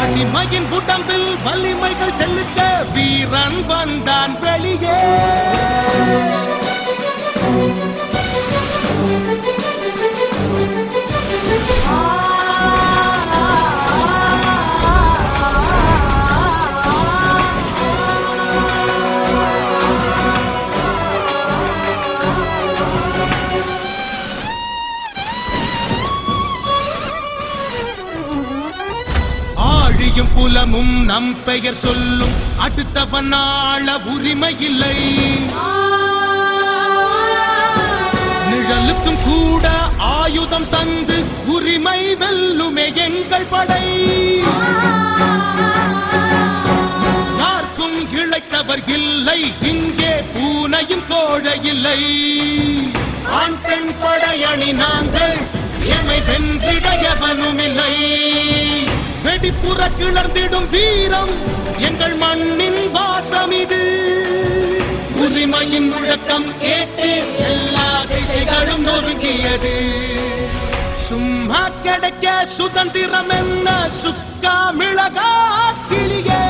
அடிமையின் உடம்பில் வலிமைகள் செலுத்த வீரன் வந்தான் வெளியே. புலமும் நம் பெயர் சொல்லும் அடுத்தவன் ஆள உரிமை இல்லை. நிழலுக்கும் கூட ஆயுதம் தந்து உரிமை வெல்லுமே எங்கள் படை. யாருக்கும் இழைத்தவர் இல்லை இங்கே பூனையும் கோழை இல்லை. ஆண் பெண் படையணி நாங்கள் எமை வென்றிடையவனும் இல்லை. வெடிப்புற கிளர்ந்திடும் வீரம் எங்கள் மண்ணின் வாசம் இது. உரிமையின் முழக்கம் கேட்டு எல்லா திசைகளும் நொறுங்கியது. சும்மா கிடைக்க சுதந்திரம் என்ன சுக்கா மிளகா கிளியே.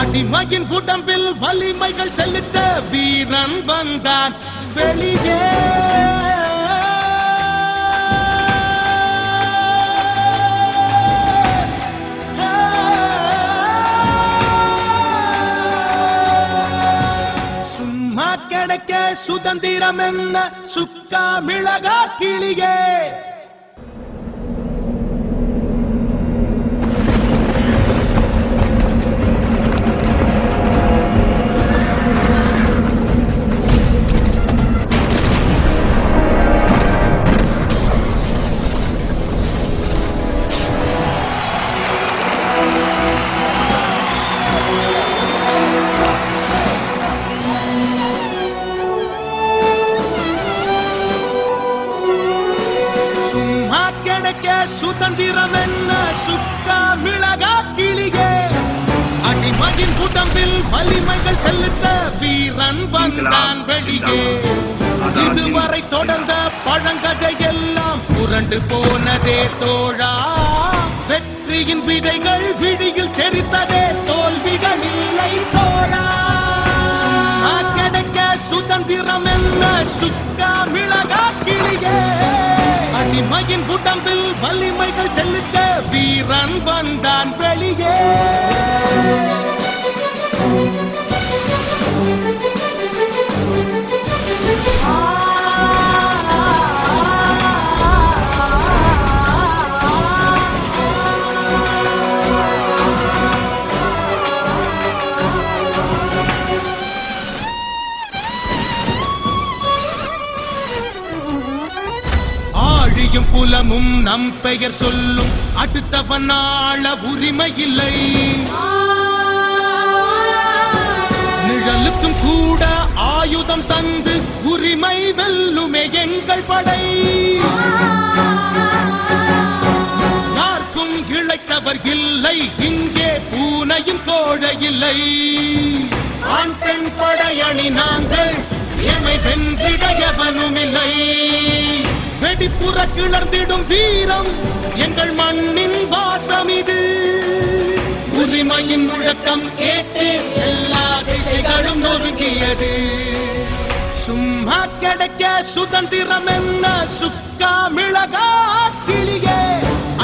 அடிமையின் உடம்பில் வலிமைகள் செலுத்த வீரன் வந்தான் வெளியே. கிடைக்க சுதந்திரம் என்ன சுக்கா மிளகா கிளியே. சுதந்திரம் என்ன சுக்கா மிளகா கிளியே. அடிமையின் உடம்பில் வலிமைகள் செலுத்த வீரன் வந்தான் வெளியே. இதுவரை தொடர்ந்த பழங்கதை எல்லாம் புரண்டு போனதே தோழா. வெற்றியின் விதைகள் விழியில் தெரித்ததே தோல்விகள் இல்லை தோழா. சும்மா கிடைக்க சுதந்திரம் என்ன சுக்கா மிளகா கிளியே. அடிமையின் உடம்பில் வலிமைகள் செலுத்த வீரன் வந்தான் வெளியே. புலமும் நம் பெயர் சொல்லும் அடுத்தவன் ஆள உரிமை இல்லை. நிழலுக்கும் கூட ஆயுதம் தந்து உரிமை வெல்லுமே எங்கள் படை. யாருக்கும் இழைத்தவர் இல்லை இங்கே பூனையும் கோழை இல்லை. ஆண் பெண் படையணி நாங்கள் எமை வென்றிடையவனும் இல்லை. வெடிப்புற கிளர்ந்திடும் வீரம் எங்கள் மண்ணின் வாசம் இது. உரிமையின் முழக்கம் கேட்டு எல்லா திசைகளும் நொறுங்கியது. சும்மா கிடைக்க சுதந்திரம் என்ன சுக்கா மிளகா கிளியே.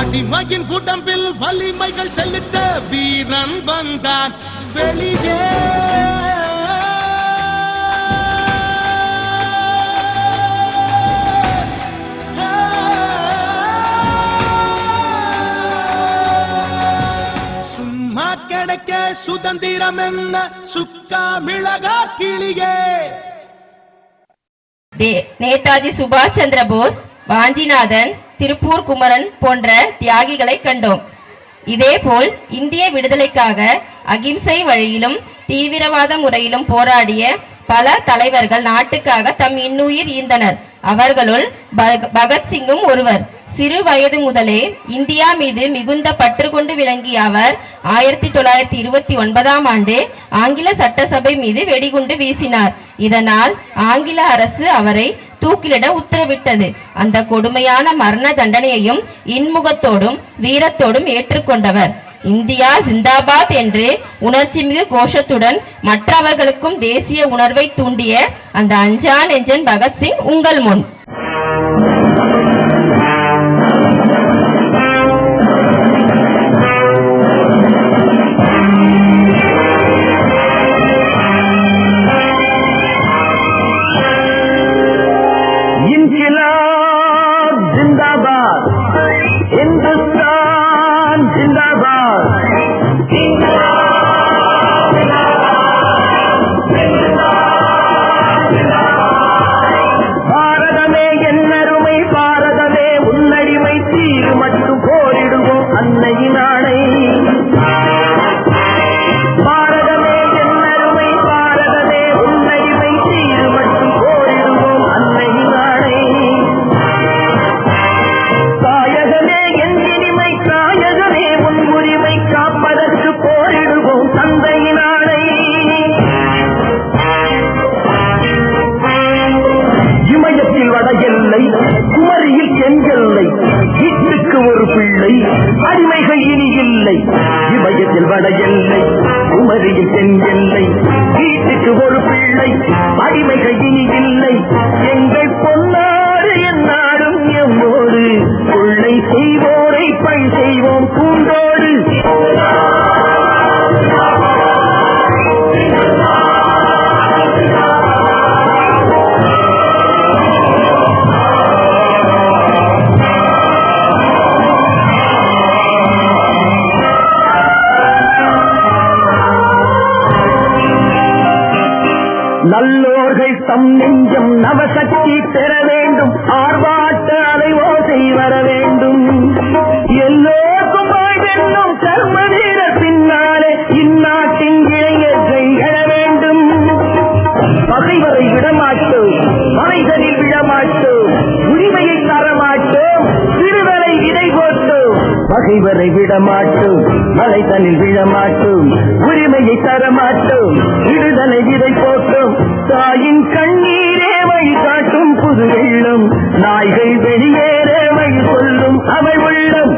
அடிமையின் உடம்பில் வலிமைகள் செலுத்த வீரன் வந்தான் வெளியே. கிடைக்க சுதந்திரம் என்ன சுக்கா மிளகா கிளியே. நேதாஜி சுபாஷ் சந்திர போஸ், வாஞ்சிநாதன், திருப்பூர் குமரன் போன்ற தியாகிகளை கண்டோம். இதேபோல் இந்திய விடுதலைக்காக அகிம்சை வழியிலும் தீவிரவாத முறையிலும் போராடிய பல தலைவர்கள் நாட்டுக்காக தம் இன்னுயிர் ஈந்தனர். அவர்களுள் பகத்சிங்கும் ஒருவர். சிறு வயது முதலே இந்தியா மீது மிகுந்த பற்று கொண்டு விளங்கிய அவர் 1929ஆம் ஆண்டு ஆங்கில சட்டசபை மீது வெடிகுண்டு வீசினார். இதனால் ஆங்கில அரசு அவரை தூக்கிலிட உத்தரவிட்டது. அந்த கொடுமையான மரண தண்டனையையும் இன்முகத்தோடும் வீரத்தோடும் ஏற்றுக்கொண்டவர். இந்தியா ஜிந்தாபாத் என்று உணர்ச்சிமிகு கோஷத்துடன் மற்றவர்களுக்கும் தேசிய உணர்வை தூண்டிய அந்த அஞ்சா நெஞ்சன் பகத்சிங் உங்கள் முன். அடிமைகள் இனி இல்லை, இமயத்தில் வட எல்லை, குமரியில் தென் எல்லை, வீட்டுக்கு ஒரு பிள்ளை, அடிமைகள் இனி இல்லை. எங்கள் பொன்னாடு என்னாடும் எம்மோடு, கொள்ளை செய்வோரை பழி செய்வோம் பூண்டோடு. நல்லோர்கள் தம் நெஞ்சம் நவசக்தி பெற வேண்டும், ஆர்ப்பாட்ட அலைவோசை வர வேண்டும். எல்லோருக்கும் வாழ்வென்னும் கர்ம வீர பின்னாலே இந்நாட்டின் இளைஞர்கள் எழ வேண்டும். பகைவரை விடமாட்டோம், மலைகளில் விழமாட்டோம், உரிமையை தரமாட்டோம், சிறுவரை விதை போட்டோம். பகைவரை விடமாட்டோம், மலைதனில் விழமாட்டோம், உரிமையை தரமாட்டோம், விடுதலை விதை போட்டோம். தாயின் கண்ணீரே வழி காட்டும் புது வெள்ளம், நாய்கள் வெளியேற வழி சொல்லும் அவள் உள்ளம்.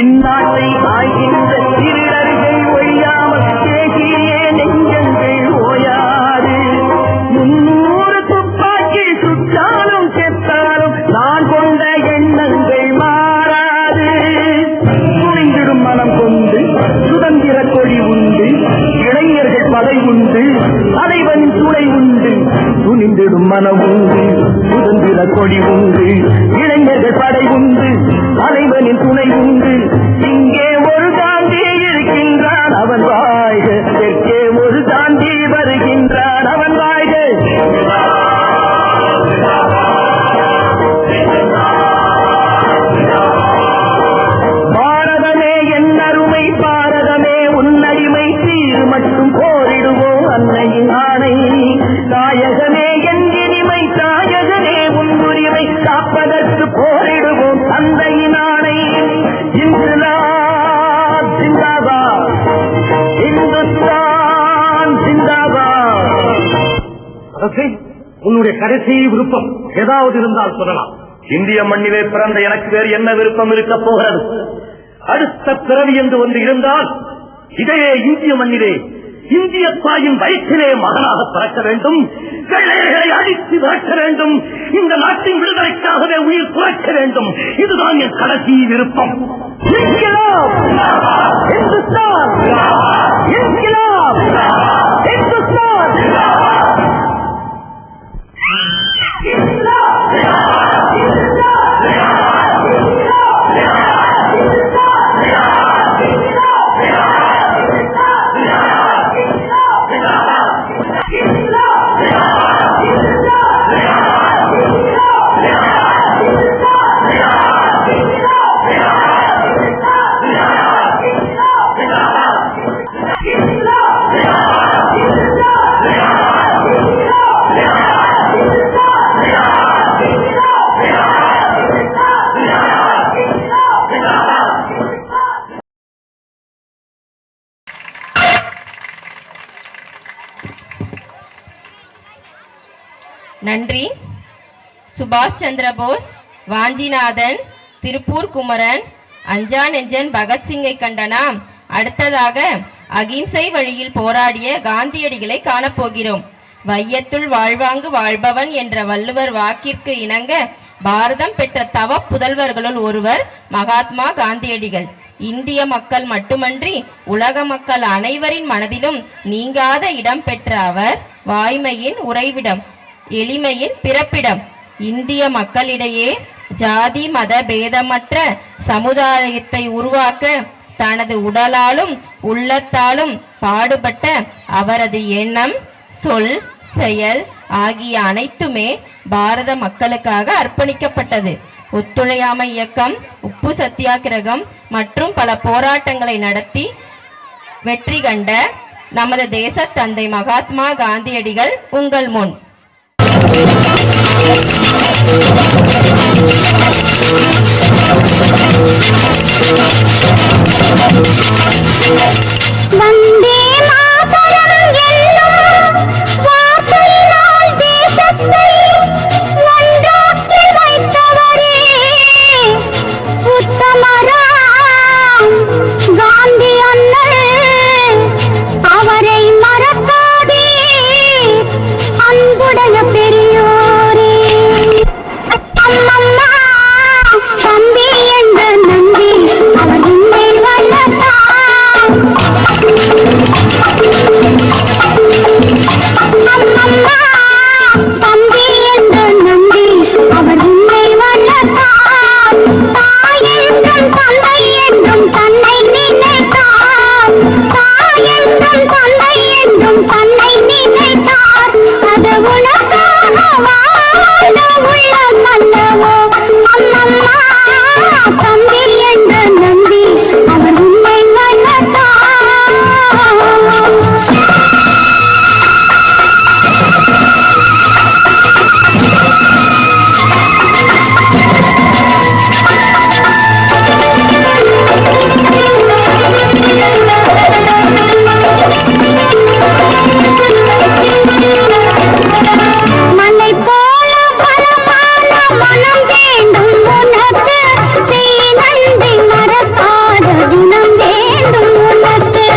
இந்நாட்டை ஆய்கின்ற திருடர்கள் ஒழியாமல் பேசியே நெஞ்சங்கள் ஓயாது. 300 துப்பாக்கி சுட்டாலும் செத்தாலும் நான் கொண்ட எண்ணங்கள் மாறாது. துணிந்திடும் மனம் கொண்டு சுதந்திர கொடி உண்டு, இளைஞர்கள் படை உண்டு, தலைவனின் துணை உண்டு. துணிந்திடும் மனம் உண்டு, சுதந்திர கொடி உண்டு, இளைஞர்கள் படை உண்டு, தலைவனின் துணை உண்டு. இங்கே ஒரு காந்தி இருக்கின்றான் அவன் வாழ்க, தெற்கே ஒரு காந்தி வருகின்றான் அவன் வாழ்க. பாரதமே என் அருமை, பாரதமே உன்னடிமை, சீர் மட்டும் போரிடுவோம் அன்னையின் ஆணை. தாயகமே என் இனிமை, தாயகமே உன்னுரிமை, காப்பதற்கு போரிடுவோம் தந்தையின் ஆணை. இன்குலாப் ஜிந்தாபாத், இந்துஸ்தான் ஜிந்தாபாத். உன்னுடைய கடைசி விருப்பம் ஏதாவது இருந்தால் சொல்லலாம். இந்திய மண்ணிலே பிறந்த எனக்கு வேறு என்ன விருப்பம் இருக்க போகிறது? அடுத்த பிறவி என்று ஒன்று இருந்தால் இதே இந்திய மண்ணிலே இந்திய தாயின் வயிற்றிலே மகனாக பிறக்க வேண்டும், வெள்ளையர்களை அடித்து விரட்ட வேண்டும், இந்த நாட்டின் விடுதலைக்காகவே உயிர் துறக்க வேண்டும். இதுதான் என் கடைசி விருப்பம். இன்கிலாப் இந்துஸ்தான், இன்கிலாப் இந்துஸ்தான். Yeah. நன்றி. சுபாஷ் சந்திர போஸ், வாஞ்சிநாதன், திருப்பூர் குமரன், அஞ்சா நெஞ்சன் பகத்சிங்கை கண்டனாம். அடுத்ததாக அகிம்சை வழியில் போராடிய காந்தியடிகளை காணப்போகிறோம். வையத்துள் வாழ்வாங்கு வாழ்பவன் என்ற வள்ளுவர் வாக்கிற்கு இணங்க பாரதம் பெற்ற தவ புதல்வர்களுள் ஒருவர் மகாத்மா காந்தியடிகள். இந்திய மக்கள் மட்டுமன்றி உலக மக்கள் அனைவரின் மனதிலும் நீங்காத இடம் பெற்ற அவர் வாய்மையின் உறைவிடம், எளிமையின் பிறப்பிடம். இந்திய மக்களிடையே ஜாதி மத பேதமற்ற சமுதாயத்தை உருவாக்க தனது உடலாலும் உள்ளத்தாலும் பாடுபட்ட அவரது எண்ணம், சொல், செயல் ஆகிய அனைத்துமே பாரத மக்களுக்காக அர்ப்பணிக்கப்பட்டது. ஒத்துழையாமை இயக்கம், உப்பு சத்தியாகிரகம் மற்றும் பல போராட்டங்களை நடத்தி வெற்றி கண்ட நமது தேச தந்தை மகாத்மா காந்தியடிகள் உங்கள் முன். வந்தே மாதரம் என்னும் வார்த்தையினால் தேசத்தை ஒன்றாக்கி வைத்தவரே உத்தமராம் காந்தி அண்ணல். அவரை மறக்காதே அன்புடைய பெரியோரே. அம்மம்மா தம்பி என்ற நம்பி அவர் உன்னை வளர்த்தார். அம்மம்மா தம்பி என்ற நம்பி அவர் உன்னை வளர்த்தார். தாய் என்றும் தந்தை என்றும் தன்னை நினைத்தார். தாய் என்றும் தந்தை என்றும் தன்னை நினைத்தார். அது உனக்காக வாழ்ந்த உள்ளம் அல்லவோ. அம்மம்மா தம்பி என்ற நம்பி அவர் உன்னை வளர்த்தார். மலை போல பலமான மனம் வேண்டும் உனக்கு. செய் நன்றி மறக்காத குணம் வேண்டும் உனக்கு.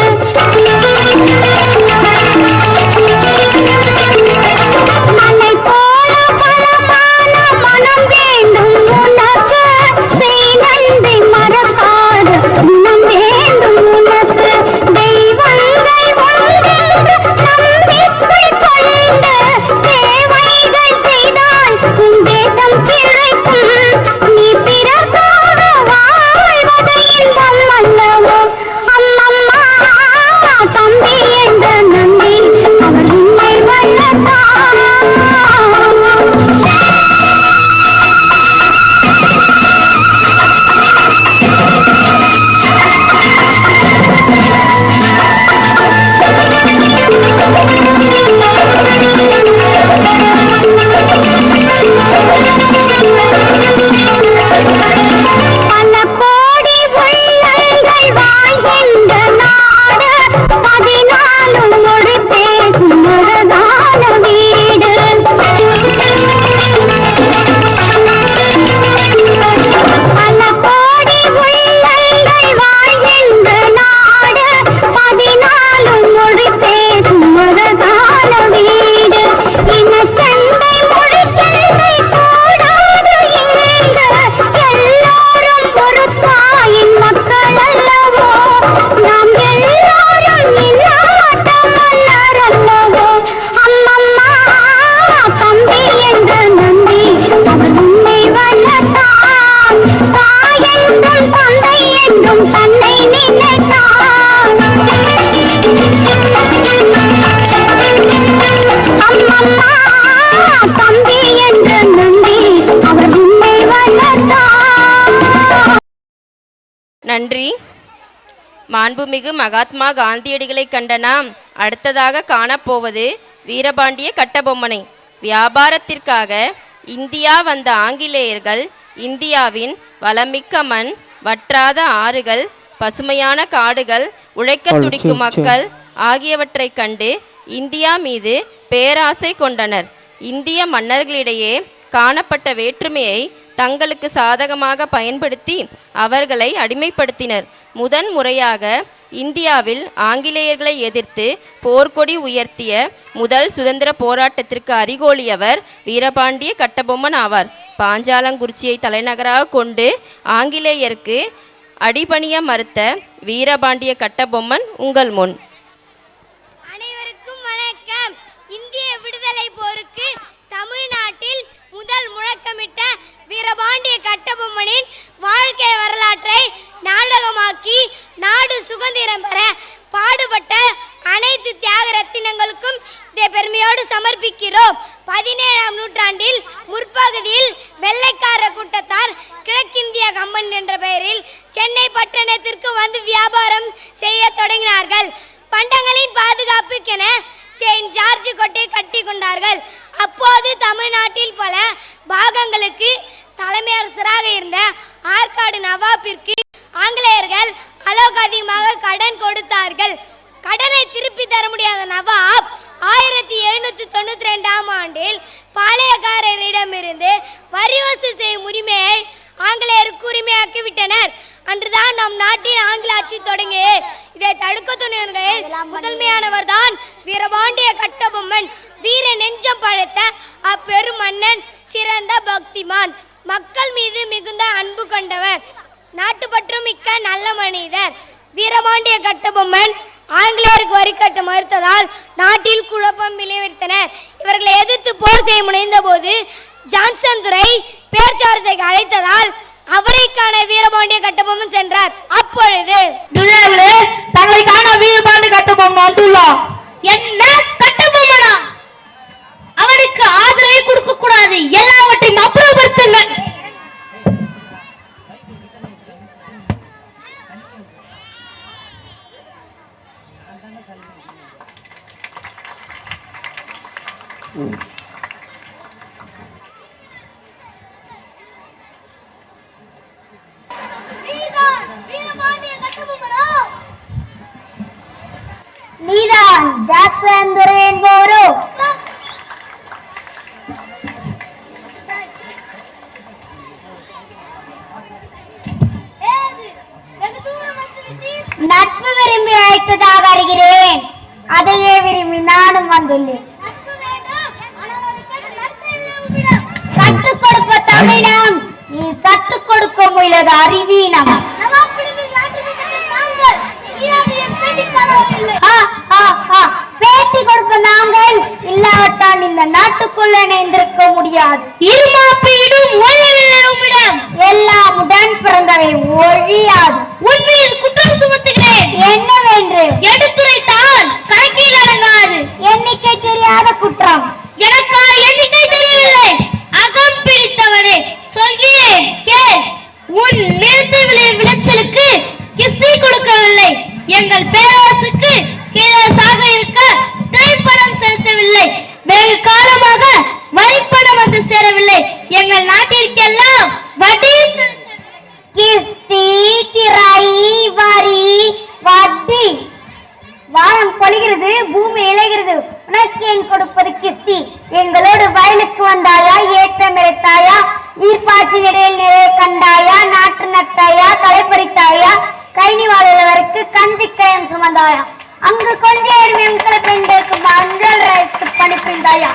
மலை போல பலமான மனம் வேண்டும் உனக்கு. செய் நன்றி மறக்காத குணம் வேண்டும் உனக்கு. தெய்வங்கள் ஒன்றென்று நம்பிக்கை கொண்டு சேவைகள் செய்தால் உன் தேசம் பிழைக்கும். நீ பிறர்க்காக வாழ்வது இன்பம் அல்லவோ. அம்மம்மா தம்பி என்ற நம்பி அவர் உன்னை வளர்த்தார். பல கோடி உள்ளங்கள் வாழ்கின்ற நாடு, 14 மொழி பேசும் அழகான வீடு. பல கோடி உள்ளங்கள் வாழ்கின்ற நாடு, 14 மொழி பேசும் அழகான வீடு. இனச்சண்டை மொழி சண்டை கூடாது இங்கு. எல்லோரும் ஒரு தாயின் மக்கள் அல்லவோ. நாம் எல்லோரும் இந்நாட்டு மன்னர் அல்லவோ. அம்மம்மா தம்பி என்ற நம்பி அவர் உன்னை வளர்த்தார். தாய் என்றும் தந்தை என்றும் தன்னை நினைத்தார். அம்மம்மா தம்பி என்ற நம்பி அவர் உன்னை வளர்த்தார். நன்றி. மாண்புமிகு மகாத்மா காந்தியடிகளை கண்ட நாம் அடுத்ததாக காணப்போவது வீரபாண்டிய கட்டபொம்மனை. வியாபாரத்திற்காக இந்தியா வந்த ஆங்கிலேயர்கள் இந்தியாவின் வளமிக்க மண், வற்றாத ஆறுகள், பசுமையான காடுகள், உழைக்க துடிக்கும் மக்கள் ஆகியவற்றை கண்டு இந்தியா மீது பேராசை கொண்டனர். இந்திய மன்னர்களிடையே காணப்பட்ட வேற்றுமையை தங்களுக்கு சாதகமாக பயன்படுத்தி அவர்களை அடிமைப்படுத்தினர். முதன் முறையாக இந்தியாவில் ஆங்கிலேயர்களை எதிர்த்து போர்க்கொடி உயர்த்திய முதல் சுதந்திர போராட்டத்திற்கு அறிகோலியவர் வீரபாண்டிய கட்டபொம்மன் ஆவார். பாஞ்சாலங்குறிச்சியை தலைநகராக கொண்டு ஆங்கிலேயருக்கு அடிபணிய மறுத்த வீரபாண்டிய கட்டபொம்மன் உங்கள் முன். அனைவருக்கும் வணக்கம். இந்திய விடுதலை போருக்கு தமிழ்நாட்டில் முதல் முழக்கமிட்ட வீரபாண்டிய கட்டபொம்மனின் வாழ்க்கை வரலாற்றை நாடகமாக்கி நாடு சுதந்திரம் பெற பாடுபட்ட அனைத்து தியாக ரத்தினங்களுக்கும் இதை பெருமையோடு சமர்ப்பிக்கிறோம். 17ஆம் நூற்றாண்டில் முற்பகுதியில் வெள்ளைக்கார கூட்டத்தார் கிழக்கிந்திய கம்பெனி என்ற பெயரில் சென்னை பட்டணத்திற்கு வந்து வியாபாரம் செய்ய தொடங்கினார்கள். பண்டங்களின் பாதுகாப்புக்கென செயின்ட் ஜார்ஜ் கோட்டையை கட்டி கொண்டார்கள். அப்போது தமிழ்நாட்டில் பல பாகங்களுக்கு தலைமை அரசராக இருந்த ஆற்காடு நவாபிற்கு ஆங்கிலேயர்கள் அளவுக்கு அதிகமாக கடன் கொடுத்தார்கள். கடனை திருப்பி தர முடியாத நவாப் 1792ஆம் ஆண்டில் பாளையக்காரரிடமிருந்து வரி வசூல் செய்யும் உரிமையை ஆங்கிலேயருக்கு உரிமையாக்கிவிட்டனர். அன்றுதான் நம் நாட்டில் ஆங்கில ஆட்சி தொடங்கியது. இதை தடுக்க துணிவர்களில் முதன்மையானவர் தான் வீரபாண்டிய கட்டபொம்மன். வீர நெஞ்சம் படைத்த அப்பெரும் மன்னன் சிறந்த பக்திமான், மக்கள் மீது மிகுந்த அன்பு கொண்டவர், நாட்டுப்பற்று மிக்க நல்ல மனிதர். வீரபாண்டிய கட்டபொம்மன் ஆங்கிலேயருக்கு வரி கட்ட மறுத்ததால் நாட்டில் குழப்பம் விளைவித்தனர். இவர்களை எதிர்த்து போர் செய்ய முனைந்த போது ஜான்சன் துரை பேச்சுவார்த்தைக்கு அழைத்ததால் அவரை காண வீரபாண்டிய கட்டபொம்மன் சென்றார். அப்பொழுது தங்களை காண வீரபாண்டிய கட்டபொம்மன் வந்துள்ளார். என்ன கட்டபொம்மனா? அவருக்கு ஆதரவை கொடுக்க கூடாது, எல்லாவற்றையும் அப்புறப்படுத்துங்கள். நீதான் ஜாக்சன் துரை என்பவரோ? நட்பு விரும்பி அழைத்ததாக அறிகிறேன். அதையே விரும்பி நானும் வந்துள்ளேன். கற்றுக் கொடுப்ப தமிழம், நீ கற்றுக் கொடுக்க முயலது அறிவீனம். பேட்டி கொடுப்ப நாங்கள் இல்லாவிட்டால் இந்த நாட்டுக்குள்ள இணைந்திருக்க முடியாது. இருமாப்பீடும் எல்லாம் உடன் பிறந்தவை ஒழியாது. உண்மையில் குற்றம் சுமத்துகிறேன். என்னவென்று எடுத்துரைத்தால் கணக்கில் அடங்காது. எண்ணிக்கை தெரியாத குற்றம். எனக்கா எண்ணிக்கை தெரியவில்லை. அகம் பிடித்தவனே, சொல்கிறேன் கேள். உன் நிறுத்து விளைச்சலுக்கு கிஸ்தி கொடுக்கவில்லை. எங்கள் பேரரசுக்கு கீழசாக இருக்க திரைப்படம் செலுத்தவில்லை. வெகு காலமாக வரிப்பணம் வந்து சேரவில்லை. எங்கள் நாட்டிற்கெல்லாம் வட்டி கிஸ்தி, திரை, வரி, வட்டி. வானம் பொழிகிறது, பூமி இழைகிறது. உனக்கு என் கொடுப்பது கிஸ்தி. எங்களோடு வயலுக்கு வந்தாயா, ஏற்றம் இறைத்தாயா, நீர்ப்பாய்ச்சி இடையில் நிறைய கண்டாயா, நாற்று நட்டாயா, தலைப்பறித்தாயா, கைனி வாழ்வதற்கு கஞ்சி கயம் சுமந்தாயா, அங்கு கொஞ்சம் பெண்களுக்கு மஞ்சள் ரைத்து பணிப்பிந்தாயா,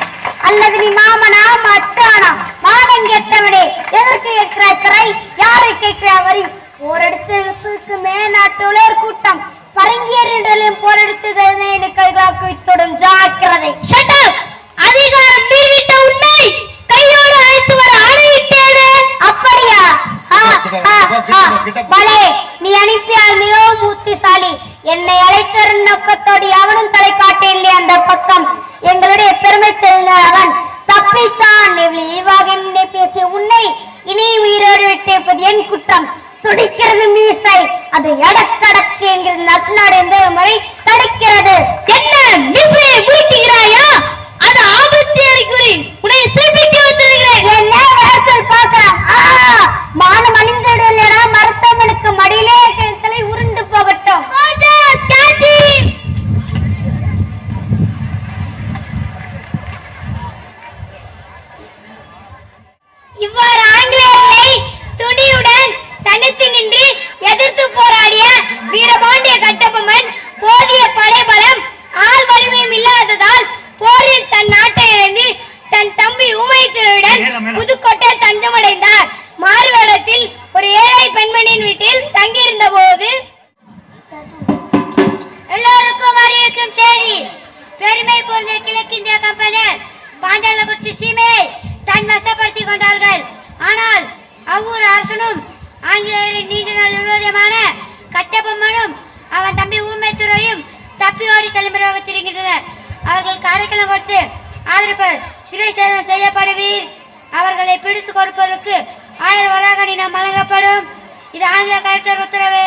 அல்லது நீ மாமனா மச்சானா? மாதம் கேட்டவனே, எதற்கு கேட்கிறாய் திரை? யாரை கேட்கிறாய் வரி? போரெடுத்ததுக்கு மேநாட்டுள்ளோர் கூட்டம் பரங்கியரிடம் போரெடுத்தது கைகளாக்கு வித்தோடும் ஜாக்கிரதை. அதிகாரம் மீறிவிட்ட உன்னை கையோடு அழைத்து வர ஆணையிட்டேனே. அப்படியா? பலே, நீ அனுப்பியால் மிகவும் புத்திசாலி. என்னை அழைத்த நோக்கத்தோடு அவனும் தலை காட்டேன் அந்த பக்கம். எங்களுடைய பெருமை தெரிந்த அவன் தப்பித்தான். பேசிய உன்னை இனி உயிரோடு விட்டேப்பது என் குற்றம். துடிக்கிறது மீசை, அது எடக்கடக்கு என்கிற நட்நாடு என்ற முறை தடுக்கிறது. என்ன மீசையை முடிக்கிறாயா? அது ஆபத்து அறிகுறி. உன்னை சிரிப்பிக்க வந்திருக்கிறேன். என்ன வேசல் பார்க்கலாம்? மானம் அழிந்துடா. மருத்துவமனுக்கு மடியிலே தலை உருண்டு போகட்டும். பெண்மணியின் வீட்டில் தங்கியிருந்த போது எல்லோருக்கும் அறிவிக்கும் செய்தி. பெருமை போன்ற கிழக்கிந்திய கம்பெனியர் பாஞ்சாலங்குறிச்சி சீமையை தன் வசப்படுத்திக் கொண்டார்கள். ஆனால் அவ்வூர் அரசனும் ஆங்கிலேயரின் நீண்ட நாள் விரோதமான கட்டபொம்மனும் அவன் தம்பி ஊமைத்துறையும் தப்பி ஓடி தலைமுறையாக வச்சிருக்கின்றனர். அவர்கள் காரைக்காலம் கொடுத்து ஆதரவு சிறை சேதம் செய்யப்படுவீர். அவர்களை பிடித்து கொடுப்பதற்கு 1000 வராகடினம் வழங்கப்படும். இது ஆங்கில கலெக்டர் உத்தரவு.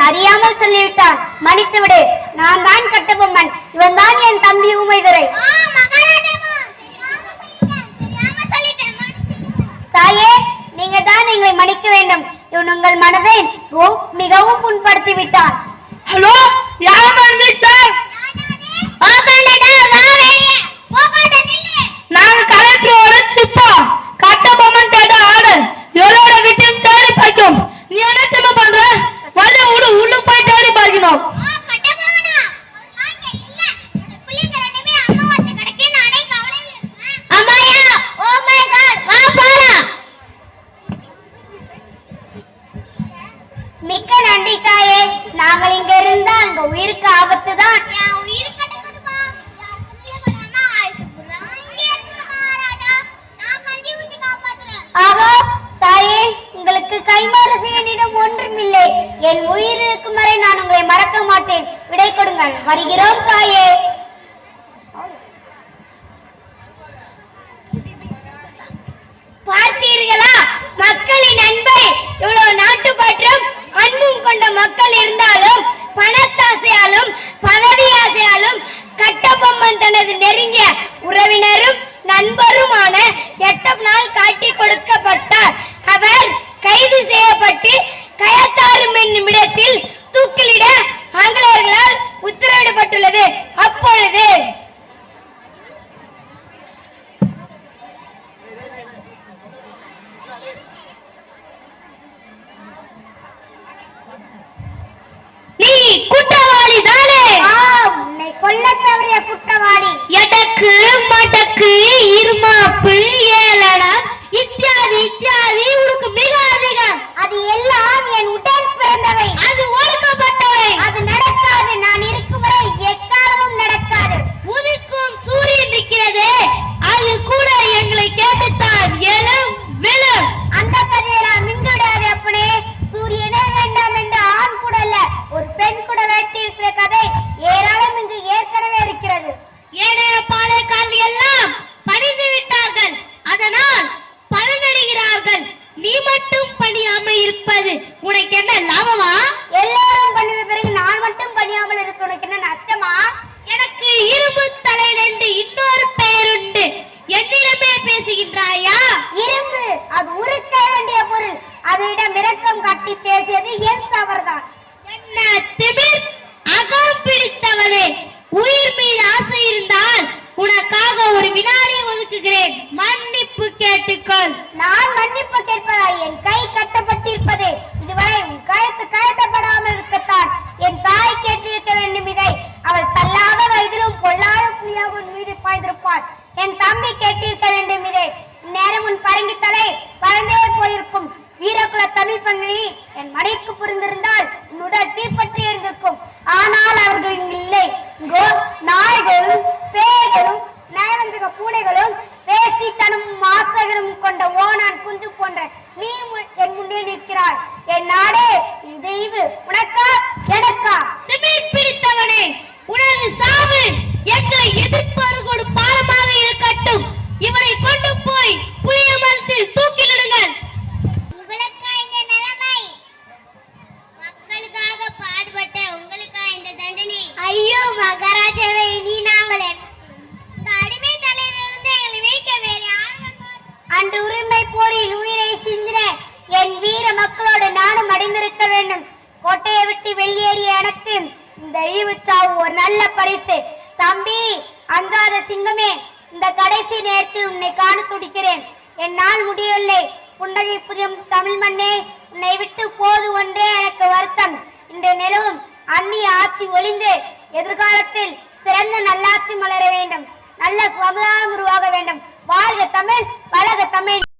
அறியாமல் சொல்லிவிட்டான், மன்னித்து விடு. நான் தான் கட்டபொம்மன், இவன் தான் என் தம்பி ஊமைதுரை. தாயே, நீங்க தான் எங்களை மன்னிக்க வேண்டும். இவன் உங்கள் மனதை மிகவும் புண்படுத்தி விட்டான். ஹலோ, யார் நாங்க கலெக்டரோட சிப்பா. கட்டபொம்மன் கேட்ட ஆர்டர் எல்லோர வீட்டையும் தேடி பார்க்கும். நீ என்ன சின்ன பண்ற? வந்து உள்ள போய் தேடி பார்க்கணும். மிக்க நன்றி தாயே. நாங்கள் இங்க இருந்தா அங்க உயிருக்கு ஆபத்து தான். ஆகா தாயே, உங்களுக்கு கைமாறு செய்ய என்னிடம் ஒன்றுமில்லை. என் உயிர் இருக்கும் வரை நான் உங்களை மறக்க மாட்டேன். விடை கொடுங்கள். வருகிறோம் தாயே. பார்த்தீர்களா மக்களின் அன்பை? இவ்வளவு நாட்டுப்பற்றும் அன்பும் கொண்ட மக்கள் இருந்தாலும் பணத்தாசையாலும் பதவி ஆசையாலும் கட்டபொம்மன் தனது நெருங்கிய உறவினரும் நண்பருமான எட்டப்பனால் காட்டி கொடுக்கப்பட்டார். அவர் கைது செய்யப்பட்டு கயத்தாறும் என்னும் இடத்தில் தூக்கிலிட ஆங்கிலேயர்களால் உத்தரவிடப்பட்டுள்ளது. அப்பொழுது நீ குற்றவாளி தானே? உன்னை கொல்ல தவறிய குற்றவாளி. எடக்கு மடக்கு இருமாப்பு ஏளனம் இத்தியாதி இத்தியாதி உனக்கு மிக அதிகம். அது எல்லாம் என் உடன் பிறந்தவை. அது ஒடுக்கப்பட்டவை. அது நடக்காது. நான் இருக்கும் வரை எக்காலமும் நடக்காது. உதிக்கும் சூரியன் இருக்கிறது, அது கூட எங்களை கேட்டுத்தான் எழும் விழும். அந்த கதையெல்லாம் மிண்டு விடாது அப்பனே. சூரியனே வேண்டாம் என்று ஆண் கூட அல்ல, ஒரு பெண் கூட வெட்டி இருக்கிற கதை ஏராளம் இங்கு ஏற்கனவே இருக்கிறது. ஏனைய பாலைக்காரர்கள் எல்லாம் பணிந்து விட்டார்கள், அதனால் பலனடைகிறார்கள். நீ மட்டும் பணியாமல் இருப்பது உனக்கு என்ன லாபமா? எல்லாரும் பண்ணின பிறகு நான் மட்டும் பணியாமல் இருக்க உனக்கு என்ன நஷ்டமா? எனக்கு இரும்பு தலை என்று இன்னொரு பெயர் உண்டு. என்னிடமே பேசுகின்றாயா? இரும்பு அது உருக்க வேண்டிய பொருள். அதையிடம் இரக்கம் காட்டி பேசியது என் தவறுதான். என்ன திமிர் அகம் பிடித்தவனே! உயிர் மீது ஆசை இருந்தால் உனக்காக ஒரு வினாடி ஒதுக்குகிறேன். மன்னிப்பு கேட்டுக்கொள். நான் மன்னிப்பு கேட்பதா? என் கை கட்டப்பட்டிருப்பது இதுவரை உன் கழுத்து கழட்டப்படாமல் இருக்கத்தான். என் தாய் கேட்டிருக்க வேண்டும் இதை. அவள் தள்ளாத வயதிலும் பொல்லாத புலியாக உன் மீது பாய்ந்திருப்பாள். என் தம்பி கேட்டிருக்க வேண்டும் இதை. நேரம் உன் பரங்கி தலை பறந்தே போயிருக்கும். வீரகுல தமிழ் பண்ணி என் மனைக்கு புரிந்திருந்தால் உன்னுடன் தீப்பற்றி இருந்திருக்கும். ஆனால் அவர்கள் இல்லை. நாய்களும் பேய்களும் நயவஞ்சக பூனைகளும் பேசித்தனும் மாசகரும் கொண்ட ஓனான் குஞ்சு போன்ற நீ என் முன்னே நிற்கிறாய். என் நாடே தெய்வு உனக்கா எனக்கா? திமிர் பிடித்தவனே, உனது சாவு எங்களை எதிர்ப்பவர்களோடு பாரமாக இருக்கட்டும். இவரை கொண்டு போய் புளிய மரத்தில் தூக்கிலிடுங்கள். உங்களுக்கா இந்த நிலைமை? மக்களுக்காக பாடுபட்ட உங்களுக்கா இந்த தண்டனை? ஐயோ மகாராஜாவே, நீ நாங்கள் அடிமை தலையிலிருந்து எங்களை மீட்க நேரத்தில் உன்னை காண துடிக்கிறேன். என்னால் முடியவில்லை. புன்னகை புதியும் தமிழ் மண்ணே, உன்னை விட்டு போது ஒன்றே எனக்கு வருத்தம். இன்று நிலவும் அந்நிய ஆட்சி ஒளிந்து எதிர்காலத்தில் சிறந்த நல்லாட்சி மலர வேண்டும். நல்ல சமுதாயம் உருவாக வேண்டும். வாழ்க தமிழ், வளர்க தமிழ்.